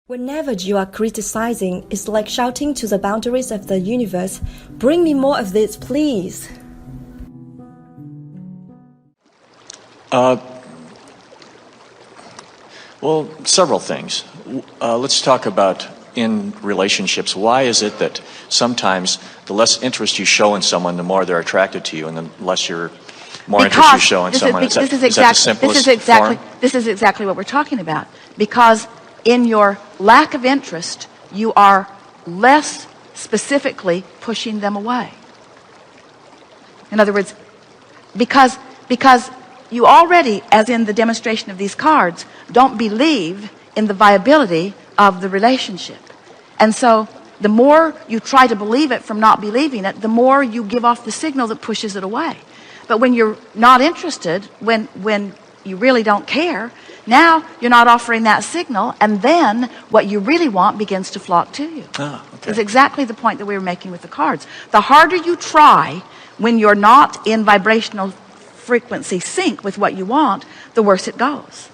Whenever you are criticizing, it's like shouting to the boundaries of the universe, "Bring me more of this, please." Well, several things. Let's talk about in relationships. Why is it that sometimes the less interest you show in someone, the more they're attracted to you, and the less more interest you show in someone? Is that the simplest form? This is exactly what we're talking about. Because in your lack of interest, you are less specifically pushing them away. In other words, because you already, as in the demonstration of these cards, don't believe in the viability of the relationship. And so the more you try to believe it from not believing it, the more you give off the signal that pushes it away. But when you're not interested, when you really don't care, now you're not offering that signal, and then what you really want begins to flock to you. Okay. It's exactly the point that we were making with the cards. The harder you try when you're not in vibrational frequency sync with what you want, the worse it goes.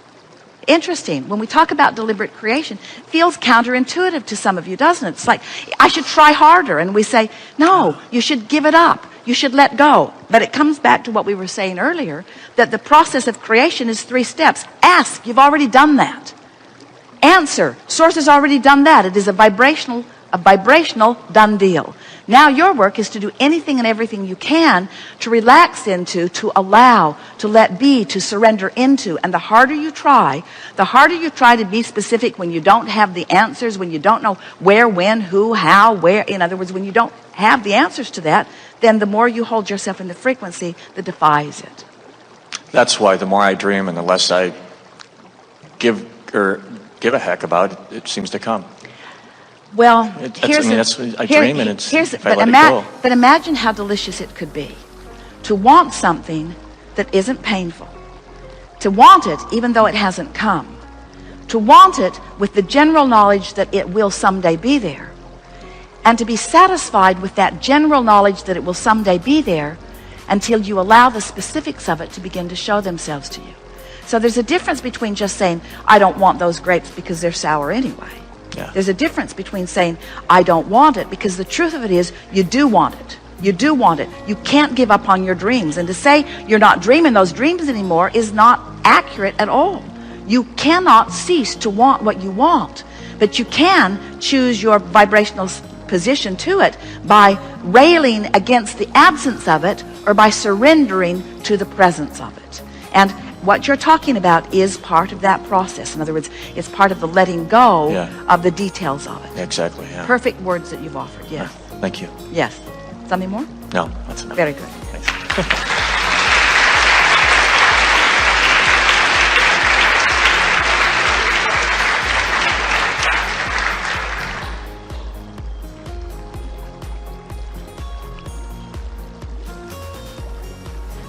Interesting. When we talk about deliberate creation, it feels counterintuitive to some of you, doesn't it? It's like, I should try harder. And we say, no, you should give it up. You should let go. But it comes back to what we were saying earlier, that the process of creation is 3 steps. Ask. You've already done that. Answer. Source has already done that. It is a vibrational done deal. Now your work is to do anything and everything you can to relax into, to allow, to let be, to surrender into. And the harder you try to be specific when you don't have the answers, when you don't know where, when, who, how, where. In other words, when you don't have the answers to that, then the more you hold yourself in the frequency that defies it. That's why the more I dream and the less I give a heck about it, it seems to come. Well, I dream and it's, if I let it go. But imagine how delicious it could be to want something that isn't painful, to want it even though it hasn't come, to want it with the general knowledge that it will someday be there, and to be satisfied with that general knowledge that it will someday be there until you allow the specifics of it to begin to show themselves to you. So there's a difference between just saying, I don't want those grapes because they're sour anyway. Yeah. There's a difference between saying, I don't want it, because the truth of it is, you do want it. You do want it. You can't give up on your dreams. And to say you're not dreaming those dreams anymore is not accurate at all. You cannot cease to want what you want, but you can choose your vibrational position to it by railing against the absence of it or by surrendering to the presence of it. And what you're talking about is part of that process. In other words, it's part of the letting go of the details of it. Exactly, yeah. Perfect words that you've offered, yes. Thank you. Yes. Something more? No, that's enough. Very good. Thanks.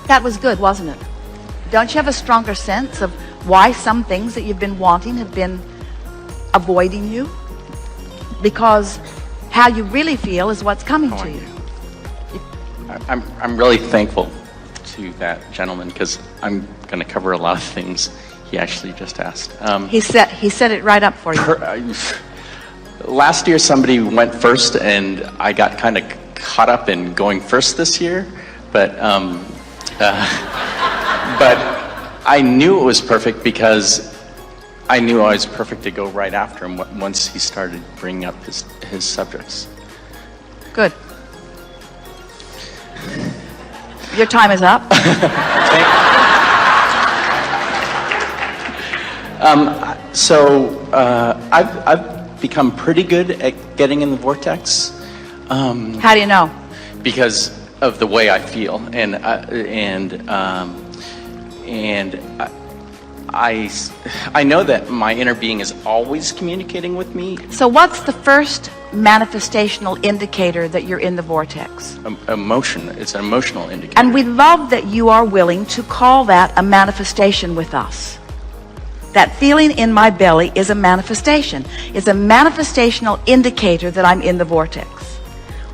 That was good, wasn't it? Don't you have a stronger sense of why some things that you've been wanting have been avoiding you? Because how you really feel is what's coming to you. I'm really thankful to that gentleman, because I'm going to cover a lot of things he actually just asked. He set it right up for you. Last year somebody went first, and I got kind of caught up in going first this year, but I knew it was perfect because I knew I was perfect to go right after him once he started bringing up his subjects. Good. Your time is up. I've become pretty good at getting in the vortex. How do you know? Because of the way I feel, and I know that my inner being is always communicating with me. So what's the first manifestational indicator that you're in the vortex? Emotion. It's an emotional indicator. And we love that you are willing to call that a manifestation with us. That feeling in my belly is a manifestation. It's a manifestational indicator that I'm in the vortex.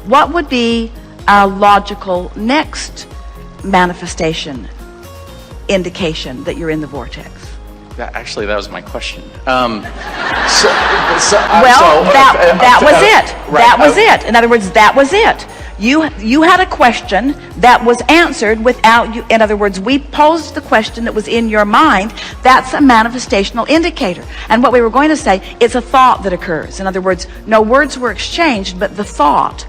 What would be a logical next manifestation indication that you're in the vortex? Actually, that was my question. That was it. Right. That was it. In other words, that was it. You had a question that was answered without you. In other words, we posed the question that was in your mind. That's a manifestational indicator. And what we were going to say, it's a thought that occurs. In other words, no words were exchanged, but the thought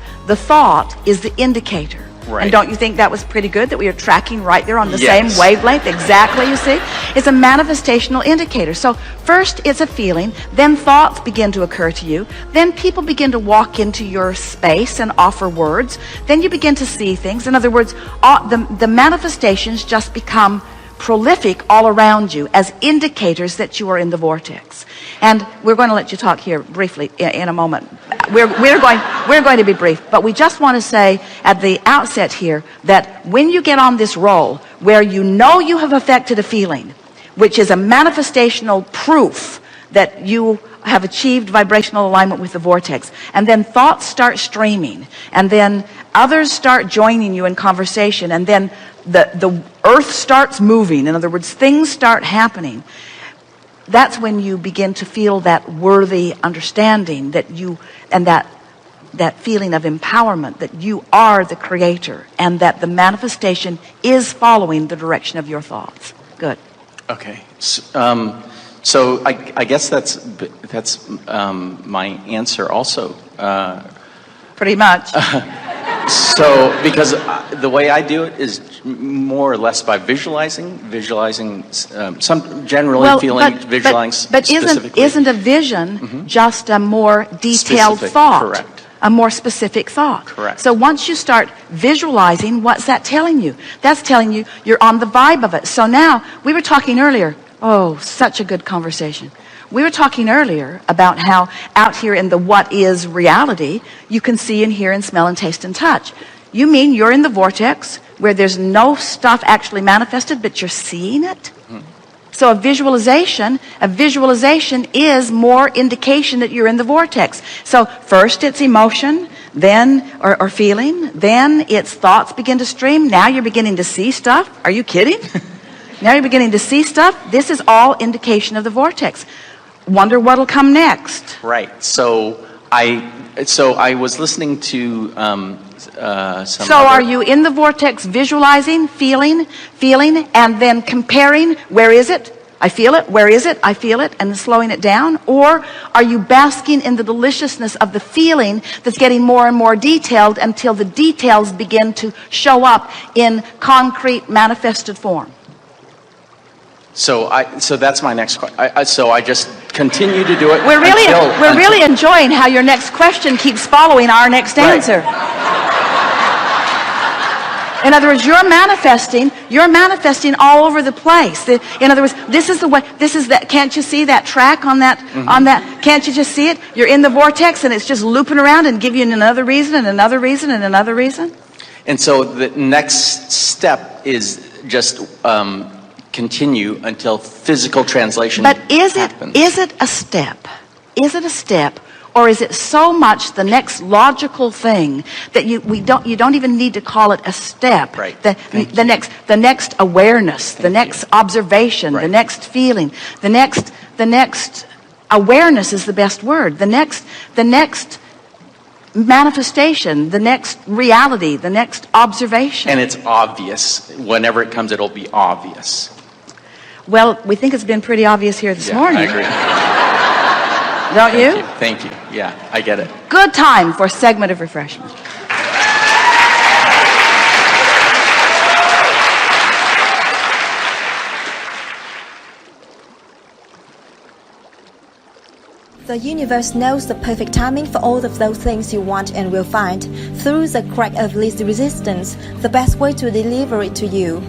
is the indicator. Right. And don't you think that was pretty good, that we are tracking right there on the Yes. same wavelength? Exactly, you see? It's a manifestational indicator. So first it's a feeling, then thoughts begin to occur to you, then people begin to walk into your space and offer words, then you begin to see things. In other words, the manifestations just become prolific all around you as indicators that you are in the vortex. And we're going to let you talk here briefly in a moment. We're going to be brief, but we just want to say at the outset here that when you get on this roll where you know you have affected a feeling, which is a manifestational proof that you have achieved vibrational alignment with the vortex, and then thoughts start streaming, and then others start joining you in conversation, and then the earth starts moving. In other words, things start happening. That's when you begin to feel that worthy understanding that you, and that feeling of empowerment that you are the creator and that the manifestation is following the direction of your thoughts. Good. Okay. So I guess that's my answer also. Pretty much. So because the way I do it is more or less by visualizing some generally visualizing but specifically. isn't a vision just a more detailed Specific, thought? correct. A more specific thought. Correct. So once you start visualizing, what's that telling you? That's telling you you're on the vibe of it. So now, we were talking earlier, oh, such a good conversation. We were talking earlier about how out here in the what is reality, you can see and hear and smell and taste and touch. You mean you're in the vortex where there's no stuff actually manifested, but you're seeing it? So a visualization is more indication that you're in the vortex. So first it's emotion, then, or feeling, then it's thoughts begin to stream. Now you're beginning to see stuff. Are you kidding? Now you're beginning to see stuff. This is all indication of the vortex. Wonder what'll come next. Right. So I was listening to So are you in the vortex visualizing, feeling, and then comparing, where is it? I feel it. Where is it? I feel it, and slowing it down? Or are you basking in the deliciousness of the feeling that's getting more and more detailed until the details begin to show up in concrete manifested form? So that's my next question. So I just continue to do it. We're really enjoying how your next question keeps following our next answer. In other words, you're manifesting all over the place. In other words, this is that, can't you see that track on that, can't you just see it? You're in the vortex and it's just looping around and giving you another reason and another reason and another reason. And so the next step is just continue until physical translation happens. Is it a step? Is it a step? Or is it so much the next logical thing that you don't even need to call it a step? Right. The next awareness, the next observation, the next feeling, the next awareness is the best word. The next manifestation, the next reality, the next observation. And it's obvious. Whenever it comes, it'll be obvious. Well, we think it's been pretty obvious here this morning. I agree. Don't you? Thank you. Yeah, I get it. Good time for a segment of refreshment. The universe knows the perfect timing for all of those things you want and will find. Through the crack of least resistance, the best way to deliver it to you.